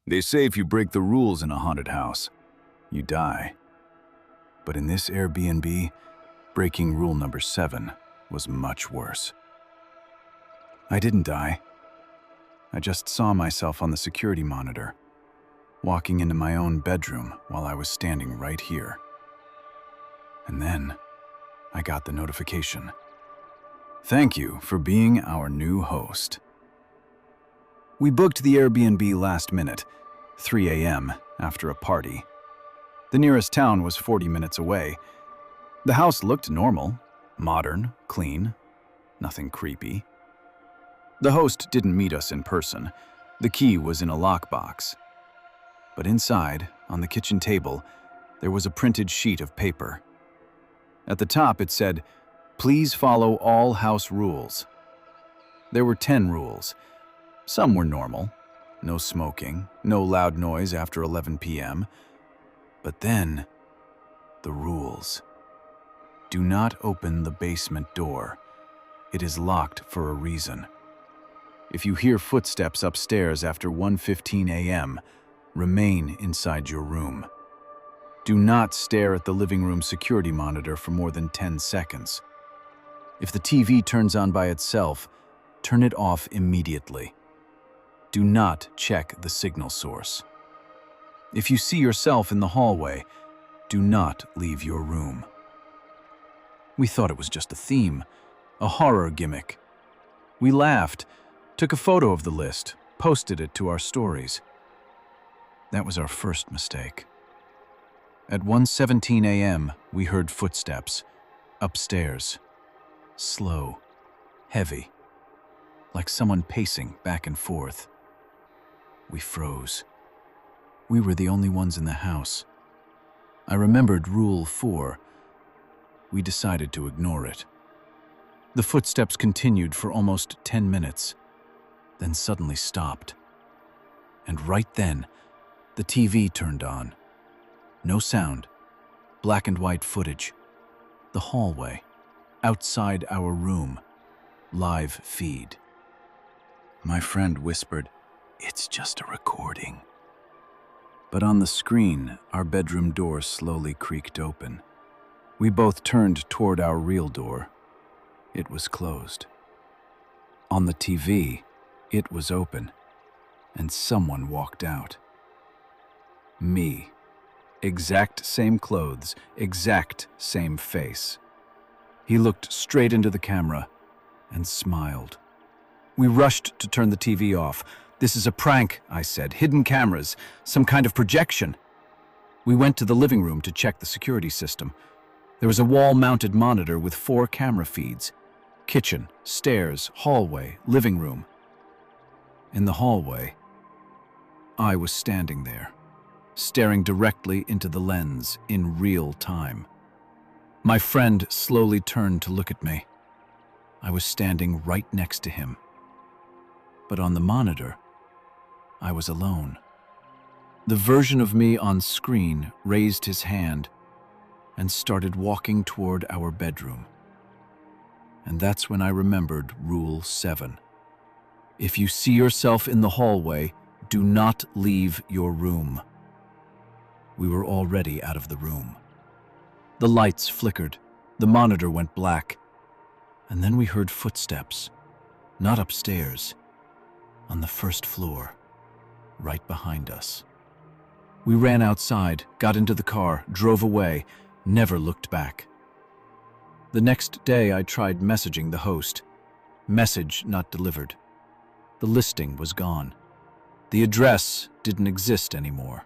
They say if you break the rules in a haunted house, you die. But in this Airbnb, breaking rule number 7 was much worse. I didn't die. I just saw myself on the security monitor, walking into my own bedroom while I was standing right here. And then I got the notification. Thank you for being our new host. We booked the Airbnb last minute, 3 a.m., after a party. The nearest town was 40 minutes away. The house looked normal, modern, clean, nothing creepy. The host didn't meet us in person. The key was in a lockbox. But inside, on the kitchen table, there was a printed sheet of paper. At the top it said, "Please follow all house rules." There were 10 rules. Some were normal. No smoking, no loud noise after 11 p.m. But then, the rules. Do not open the basement door. It is locked for a reason. If you hear footsteps upstairs after 1:15 a.m., remain inside your room. Do not stare at the living room security monitor for more than 10 seconds. If the TV turns on by itself, turn it off immediately. Do not check the signal source. If you see yourself in the hallway, do not leave your room. We thought it was just a theme, a horror gimmick. We laughed, took a photo of the list, posted it to our stories. That was our first mistake. At 1:17 a.m., we heard footsteps, upstairs. Slow, heavy, like someone pacing back and forth. We froze. We were the only ones in the house. I remembered Rule 4. We decided to ignore it. The footsteps continued for almost 10 minutes, then suddenly stopped. And right then, the TV turned on. No sound, black and white footage. The hallway, outside our room, live feed. My friend whispered, "It's just a recording." But on the screen, our bedroom door slowly creaked open. We both turned toward our real door. It was closed. On the TV, it was open, and someone walked out. Me. Exact same clothes, exact same face. He looked straight into the camera and smiled. We rushed to turn the TV off. "This is a prank," I said. "Hidden cameras, some kind of projection." We went to the living room to check the security system. There was a wall-mounted monitor with 4 camera feeds. Kitchen, stairs, hallway, living room. In the hallway, I was standing there, staring directly into the lens in real time. My friend slowly turned to look at me. I was standing right next to him. But on the monitor, I was alone. The version of me on screen raised his hand and started walking toward our bedroom. And that's when I remembered Rule 7. If you see yourself in the hallway, do not leave your room. We were already out of the room. The lights flickered, the monitor went black, and then we heard footsteps, not upstairs, on the first floor, right behind us. We ran outside, got into the car, drove away, never looked back. The next day I tried messaging the host. Message not delivered. The listing was gone. The address didn't exist anymore.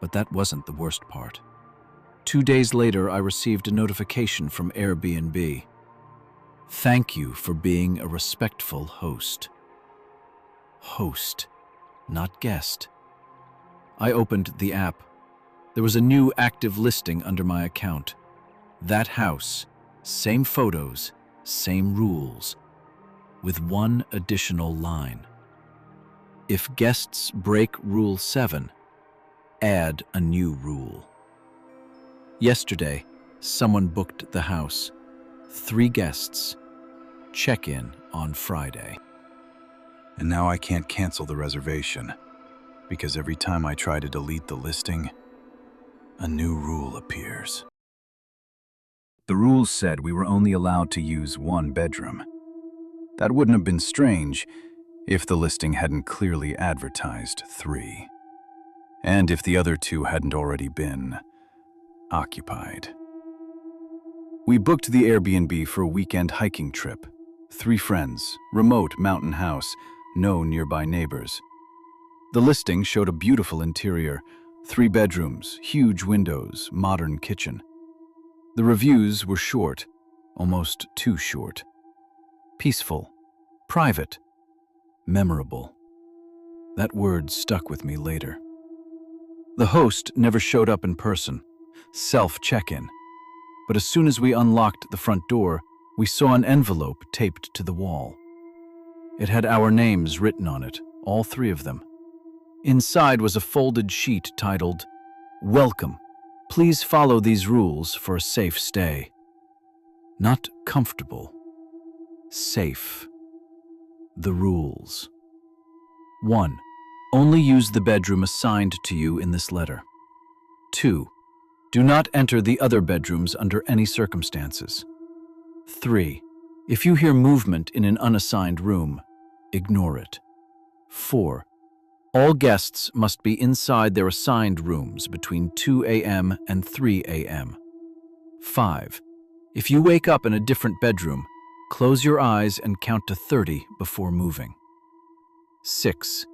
But that wasn't the worst part. 2 days later, I received a notification from Airbnb. Thank you for being a respectful host. Host, not guest. I opened the app. There was a new active listing under my account. That house, same photos, same rules, with one additional line. If guests break Rule 7, add a new rule. Yesterday, someone booked the house. 3 guests. Check-in on Friday. And now I can't cancel the reservation. because every time I try to delete the listing, a new rule appears. The rules said we were only allowed to use one bedroom. That wouldn't have been strange if the listing hadn't clearly advertised 3, and if the other 2 hadn't already been occupied. We booked the Airbnb for a weekend hiking trip. 3 friends, remote mountain house, no nearby neighbors. The listing showed a beautiful interior, 3 bedrooms, huge windows, modern kitchen. The reviews were short, almost too short. Peaceful, private, memorable. That word stuck with me later. The host never showed up in person, self-check-in. But as soon as we unlocked the front door, we saw an envelope taped to the wall. It had our names written on it, all 3 of them. Inside was a folded sheet titled, "Welcome. Please follow these rules for a safe stay." Not comfortable. Safe. The rules. 1. Only use the bedroom assigned to you in this letter. 2. Do not enter the other bedrooms under any circumstances. 3. If you hear movement in an unassigned room, ignore it. 4. All guests must be inside their assigned rooms between 2 a.m. and 3 a.m. 5. If you wake up in a different bedroom, close your eyes and count to 30 before moving. 6.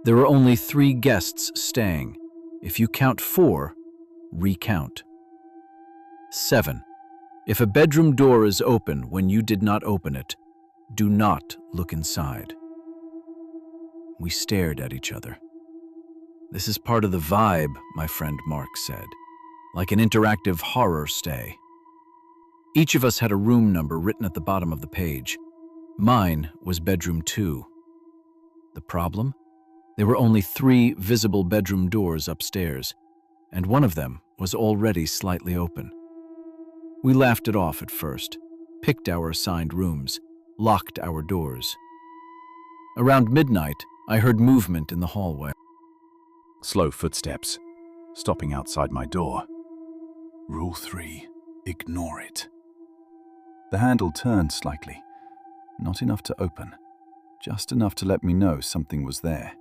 There are only 3 guests staying. If you count 4, recount. 7. If a bedroom door is open when you did not open it, do not look inside. We stared at each other. This is part of the vibe, my friend Mark said, like an interactive horror stay. Each of us had a room number written at the bottom of the page. Mine was bedroom 2. The problem? There were only 3 visible bedroom doors upstairs, and one of them was already slightly open. We laughed it off at first, picked our assigned rooms, locked our doors. Around midnight, I heard movement in the hallway. Slow footsteps, stopping outside my door. Rule 3, ignore it. The handle turned slightly, not enough to open, just enough to let me know something was there.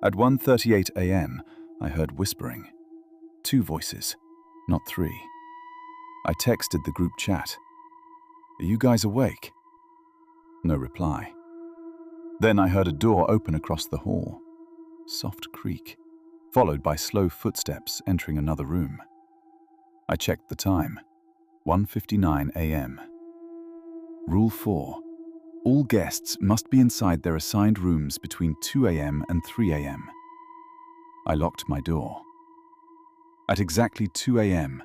At 1:38 a.m., I heard whispering. 2 voices, not 3. I texted the group chat. Are you guys awake? No reply. Then I heard a door open across the hall. Soft creak, followed by slow footsteps entering another room. I checked the time. 1:59 a.m. Rule 4. All guests must be inside their assigned rooms between 2 a.m. and 3 a.m. I locked my door. At exactly 2 a.m.,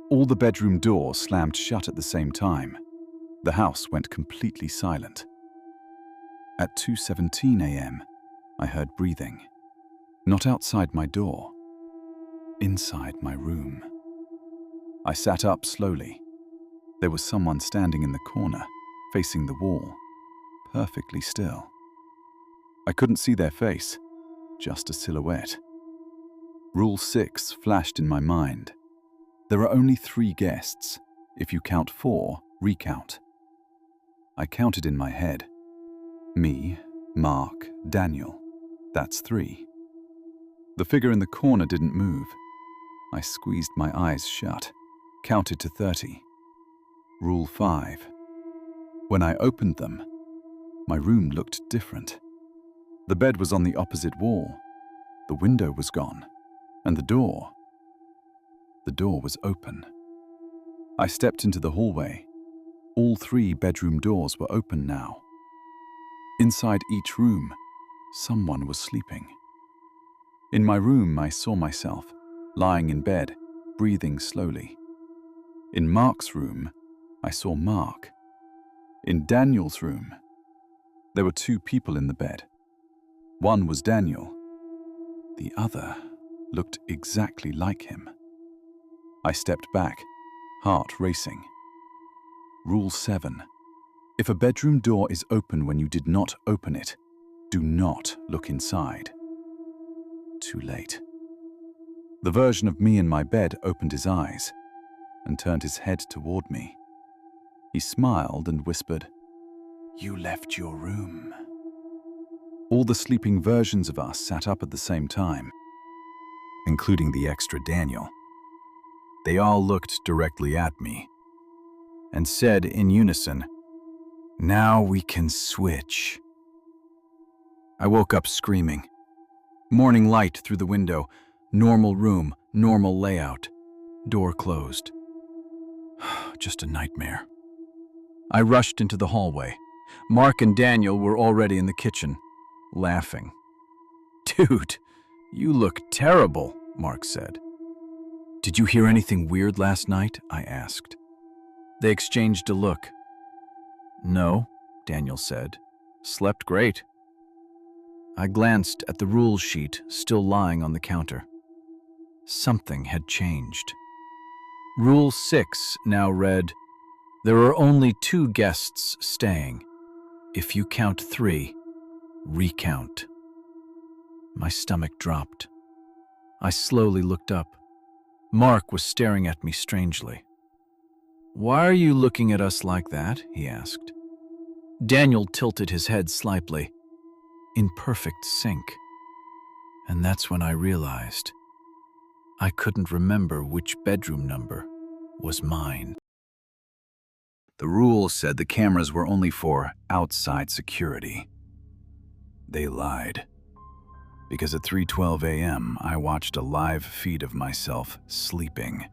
all the bedroom doors slammed shut at the same time. The house went completely silent. At 2:17 a.m., I heard breathing. Not outside my door, inside my room. I sat up slowly. There was someone standing in the corner, facing the wall, perfectly still. I couldn't see their face, just a silhouette. Rule 6 flashed in my mind. There are only 3 guests. If you count 4, recount. I counted in my head. Me, Mark, Daniel. That's 3. The figure in the corner didn't move. I squeezed my eyes shut, counted to 30. Rule 5. When I opened them, my room looked different. The bed was on the opposite wall. The window was gone. And the door was open. I stepped into the hallway. All 3 bedroom doors were open now. Inside each room, someone was sleeping. In my room, I saw myself, lying in bed, breathing slowly. In Mark's room, I saw Mark. In Daniel's room, there were 2 people in the bed. One was Daniel. The other looked exactly like him. I stepped back, heart racing. Rule 7. If a bedroom door is open when you did not open it, do not look inside. too late. The version of me in my bed opened his eyes and turned his head toward me. He smiled and whispered, "You left your room." All the sleeping versions of us sat up at the same time, including the extra Daniel. They all looked directly at me and said in unison, "Now we can switch." I woke up screaming. Morning light through the window, normal room, normal layout, door closed. Just a nightmare. I rushed into the hallway. Mark and Daniel were already in the kitchen, laughing. "Dude, you look terrible," Mark said. "Did you hear anything weird last night?" I asked. They exchanged a look. "No," Daniel said. "Slept great." I glanced at the rule sheet still lying on the counter. Something had changed. Rule 6 now read, "There are only 2 guests staying. If you count 3, recount." My stomach dropped. I slowly looked up. Mark was staring at me strangely. "Why are you looking at us like that?" he asked. Daniel tilted his head slightly, in perfect sync. And that's when I realized I couldn't remember which bedroom number was mine. The rules said the cameras were only for outside security. They lied. Because at 3:12 a.m., I watched a live feed of myself sleeping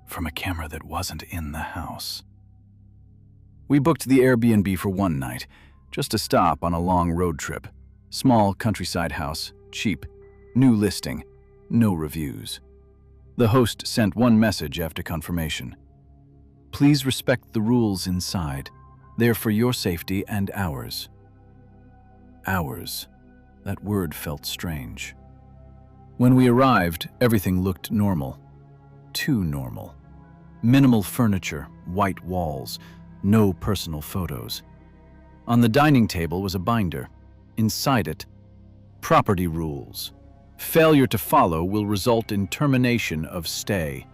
from a camera that wasn't in the house. We booked the Airbnb for one night, just a stop on a long road trip. Small countryside house, cheap, new listing, no reviews. The host sent one message after confirmation. "Please respect the rules inside. They're for your safety and ours." Ours. That word felt strange. When we arrived, everything looked normal. Too normal. Minimal furniture, white walls, no personal photos. On the dining table was a binder. Inside it, property rules. Failure to follow will result in termination of stay.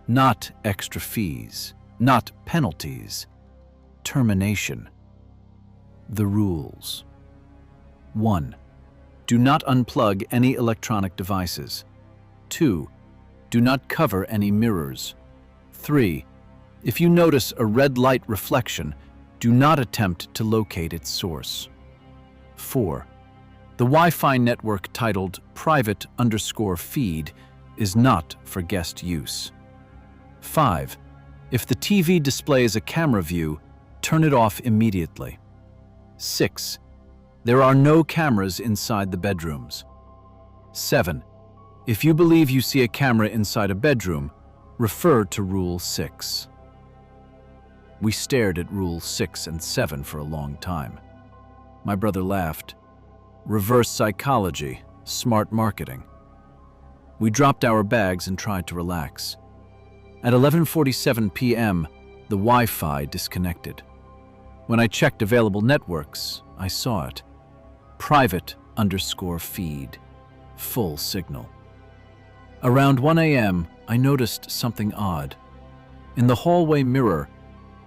Not extra fees, not penalties. Termination. The rules. 1. Do not unplug any electronic devices. 2. Do not cover any mirrors. 3. If you notice a red light reflection, do not attempt to locate its source. 4. The Wi-Fi network titled private_feed is not for guest use. 5. If the TV displays a camera view, turn it off immediately. 6. There are no cameras inside the bedrooms. 7. If you believe you see a camera inside a bedroom, refer to Rule 6. We stared at Rule 6 and 7 for a long time. My brother laughed. Reverse psychology, smart marketing. We dropped our bags and tried to relax. At 11:47 p.m., the Wi-Fi disconnected. When I checked available networks, I saw it. Private_feed. Full signal. Around 1 a.m., I noticed something odd. In the hallway mirror,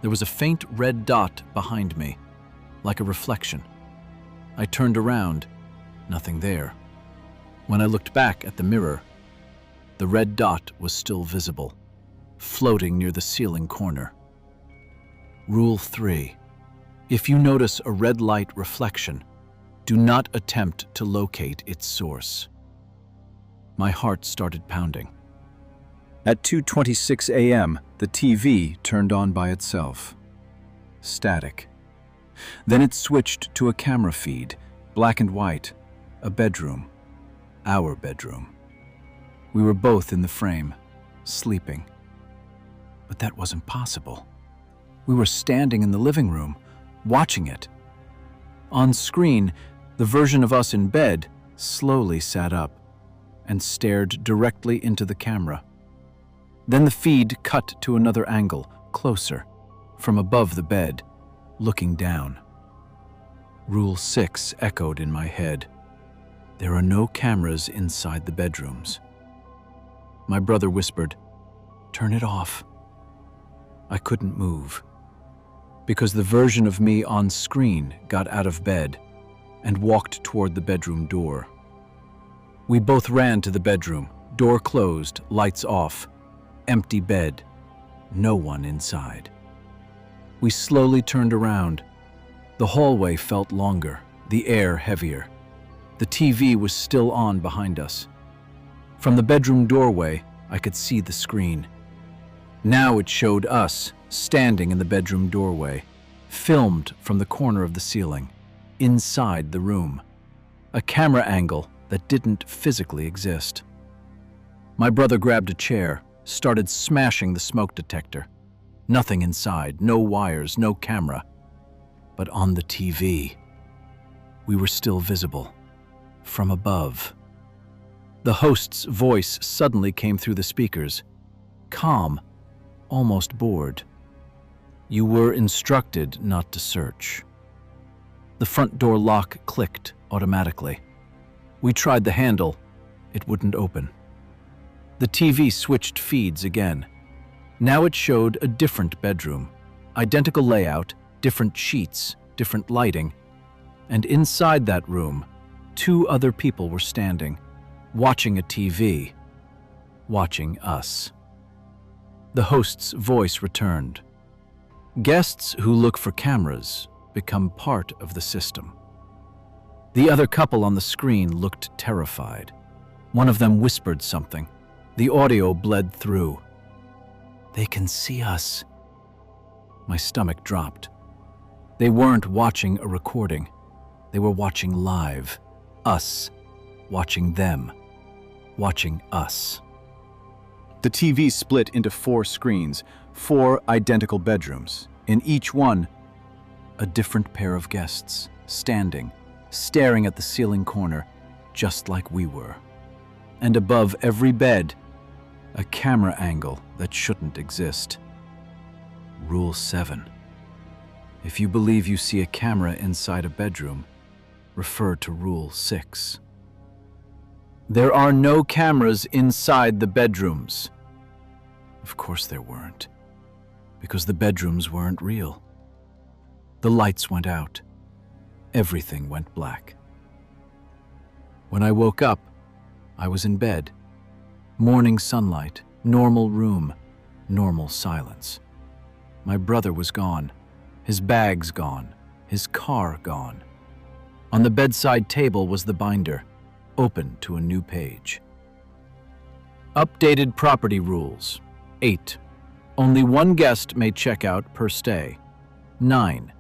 there was a faint red dot behind me, like a reflection. I turned around, nothing there. When I looked back at the mirror, the red dot was still visible, floating near the ceiling corner. Rule 3. If you notice a red light reflection, do not attempt to locate its source. My heart started pounding. At 2:26 a.m., the TV turned on by itself. Static. Then it switched to a camera feed, black and white, a bedroom, our bedroom. We were both in the frame, sleeping. But that wasn't possible. We were standing in the living room, watching it. On screen, the version of us in bed slowly sat up and stared directly into the camera. Then the feed cut to another angle, closer, from above the bed, looking down. Rule 6 echoed in my head. There are no cameras inside the bedrooms. My brother whispered, "Turn it off." I couldn't move, because the version of me on screen got out of bed and walked toward the bedroom door. We both ran to the bedroom, door closed, lights off, empty bed, no one inside. We slowly turned around. The hallway felt longer, the air heavier. The TV was still on behind us. From the bedroom doorway, I could see the screen. Now it showed us, standing in the bedroom doorway, filmed from the corner of the ceiling, inside the room. A camera angle that didn't physically exist. My brother grabbed a chair, started smashing the smoke detector. Nothing inside, no wires, no camera. But on the TV, we were still visible, from above. The host's voice suddenly came through the speakers, calm, almost bored. "You were instructed not to search." The front door lock clicked automatically. We tried the handle. It wouldn't open. The TV switched feeds again. Now it showed a different bedroom, identical layout, different sheets, different lighting. And inside that room, 2 other people were standing, watching a TV, watching us. The host's voice returned. "Guests who look for cameras become part of the system." The other couple on the screen looked terrified. One of them whispered something. The audio bled through. "They can see us." My stomach dropped. They weren't watching a recording. They were watching live. Us. Watching them. Watching us. The TV split into 4 screens, 4 identical bedrooms. In each one, a different pair of guests, standing, staring at the ceiling corner, just like we were. And above every bed, a camera angle that shouldn't exist. Rule 7. If you believe you see a camera inside a bedroom, refer to Rule 6. There are no cameras inside the bedrooms. Of course there weren't, because the bedrooms weren't real. The lights went out. Everything went black. When I woke up, I was in bed. Morning sunlight, normal room, normal silence. My brother was gone, his bags gone, his car gone. On the bedside table was the binder, open to a new page. Updated property rules. 8. Only 1 guest may check out per stay. 9.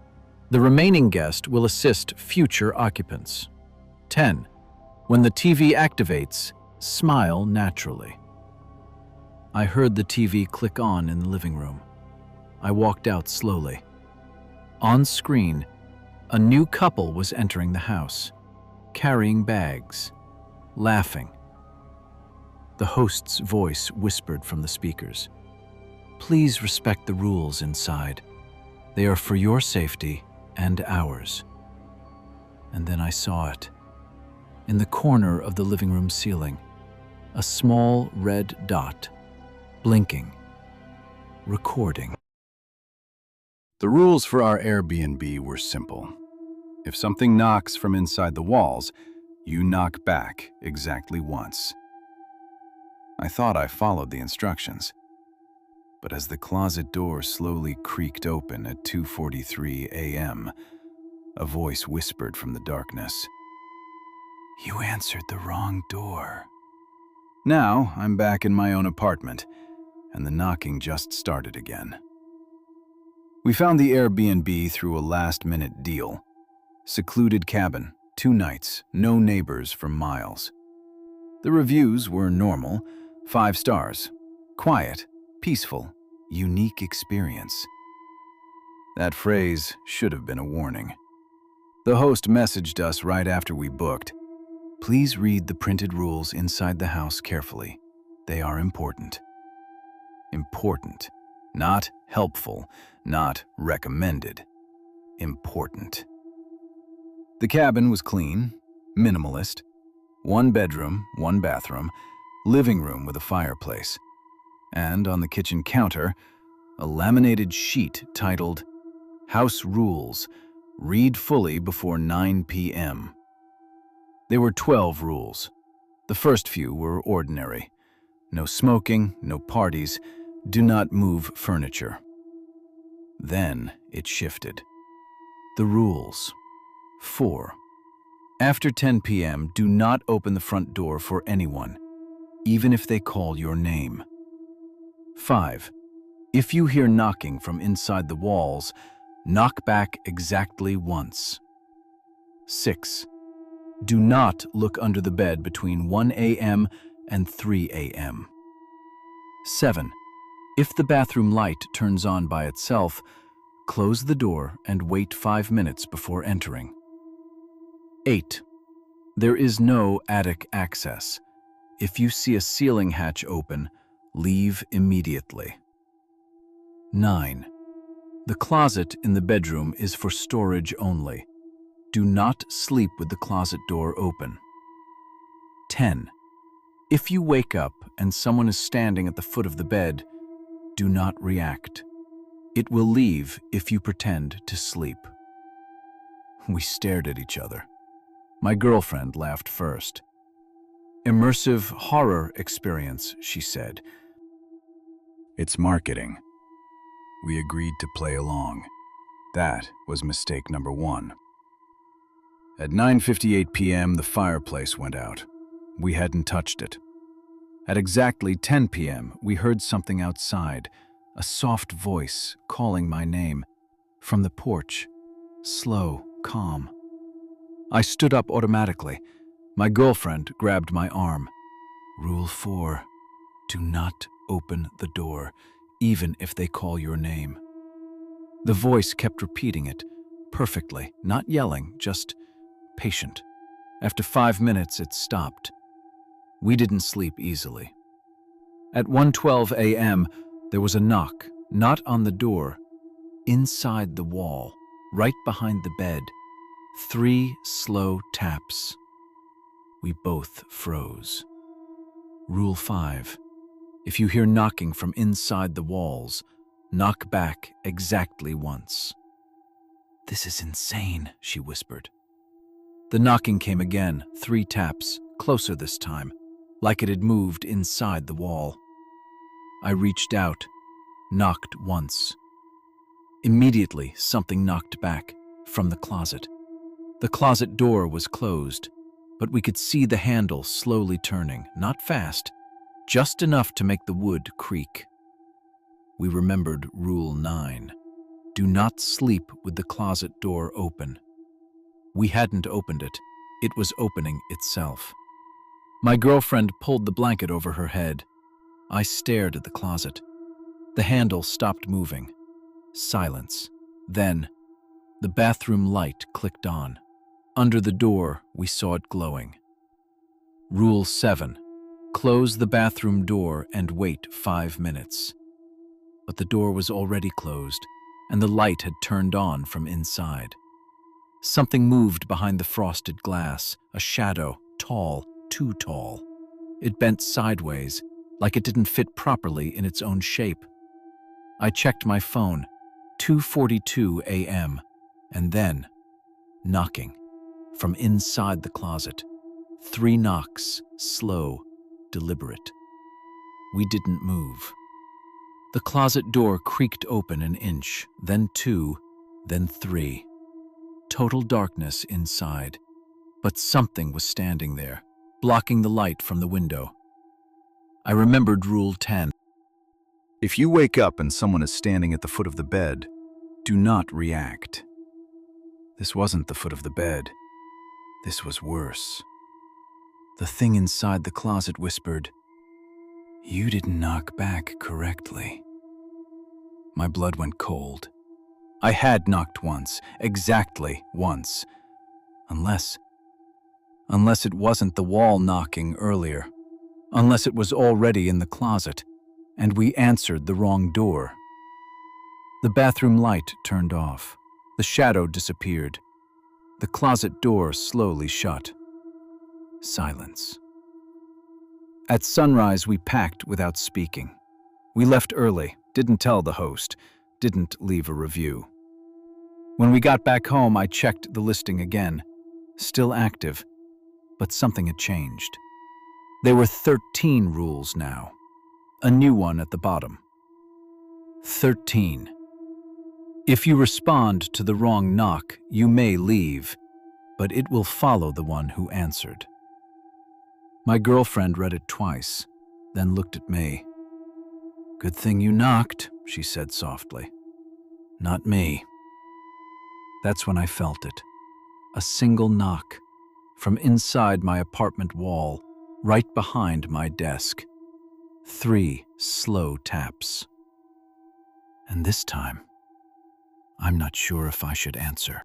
The remaining guest will assist future occupants. 10. When the TV activates, smile naturally. I heard the TV click on in the living room. I walked out slowly. On screen, a new couple was entering the house, carrying bags, laughing. The host's voice whispered from the speakers, "Please respect the rules inside. They are for your safety and ours." And then I saw it. In the corner of the living room ceiling, a small red dot, blinking, recording. The rules for our Airbnb were simple. If something knocks from inside the walls, you knock back exactly once. I thought I followed the instructions, but as the closet door slowly creaked open at 2:43 a.m., a voice whispered from the darkness, "You answered the wrong door." Now I'm back in my own apartment, and the knocking just started again. We found the Airbnb through a last-minute deal. Secluded cabin, 2 nights, no neighbors for miles. The reviews were normal, 5 stars. Quiet, peaceful, unique experience. That phrase should have been a warning. The host messaged us right after we booked. "Please read the printed rules inside the house carefully. They are important." Important. Not helpful, not recommended. Important. The cabin was clean, minimalist. One bedroom, one bathroom, living room with a fireplace. And on the kitchen counter, a laminated sheet titled, "House Rules. Read fully before 9 p.m." There were 12 rules. The first few were ordinary. No smoking, no parties, do not move furniture. Then it shifted. The rules. 4. After 10 p.m., do not open the front door for anyone, even if they call your name. 5. If you hear knocking from inside the walls, knock back exactly once. 6. Do not look under the bed between 1 a.m. and 3 a.m. 7. If the bathroom light turns on by itself, close the door and wait 5 minutes before entering. 8. There is no attic access. If you see a ceiling hatch open, leave immediately. 9. The closet in the bedroom is for storage only. Do not sleep with the closet door open. 10. If you wake up and someone is standing at the foot of the bed, do not react. It will leave if you pretend to sleep. We stared at each other. My girlfriend laughed first. Immersive horror experience, she said. It's marketing. We agreed to play along. That was mistake number 1. At 9:58 p.m., the fireplace went out. We hadn't touched it. At exactly 10 p.m., we heard something outside, a soft voice calling my name. From the porch, slow, calm. I stood up automatically. My girlfriend grabbed my arm. Rule 4, do not open the door, even if they call your name. The voice kept repeating it, perfectly, not yelling, just patient. After 5 minutes, it stopped. We didn't sleep easily. At 1:12 a.m., there was a knock, not on the door, inside the wall, right behind the bed. 3 slow taps. We both froze. Rule 5. If you hear knocking from inside the walls, knock back exactly once. This is insane, she whispered. The knocking came again, 3 taps, closer this time, like it had moved inside the wall. I reached out, knocked once. Immediately, something knocked back, from the closet. The closet door was closed, but we could see the handle slowly turning, not fast, just enough to make the wood creak. We remembered Rule 9. Do not sleep with the closet door open. We hadn't opened it. It was opening itself. My girlfriend pulled the blanket over her head. I stared at the closet. The handle stopped moving. Silence. Then, the bathroom light clicked on. Under the door, we saw it glowing. Rule 7. Close the bathroom door and wait 5 minutes. But the door was already closed, and the light had turned on from inside. Something moved behind the frosted glass, a shadow, tall, too tall. It bent sideways, like it didn't fit properly in its own shape. I checked my phone, 2:42 a.m., and then, knocking, from inside the closet. 3 knocks, slow, deliberate. We didn't move. The closet door creaked open an inch, then 2, then 3. Total darkness inside, but something was standing there, blocking the light from the window. I remembered Rule 10. If you wake up and someone is standing at the foot of the bed, do not react. This wasn't the foot of the bed. This was worse. The thing inside the closet whispered, "You didn't knock back correctly." My blood went cold. I had knocked once, exactly once. Unless it wasn't the wall knocking earlier. Unless it was already in the closet, and we answered the wrong door. The bathroom light turned off. The shadow disappeared. The closet door slowly shut. Silence. At sunrise, we packed without speaking. We left early, didn't tell the host, didn't leave a review. When we got back home, I checked the listing again. Still active, but something had changed. There were 13 rules now. A new one at the bottom. 13. If you respond to the wrong knock, you may leave, but it will follow the one who answered. My girlfriend read it twice, then looked at me. "Good thing you knocked," she said softly. "Not me." That's when I felt it. A single knock, from inside my apartment wall, right behind my desk. 3 slow taps. And this time, I'm not sure if I should answer.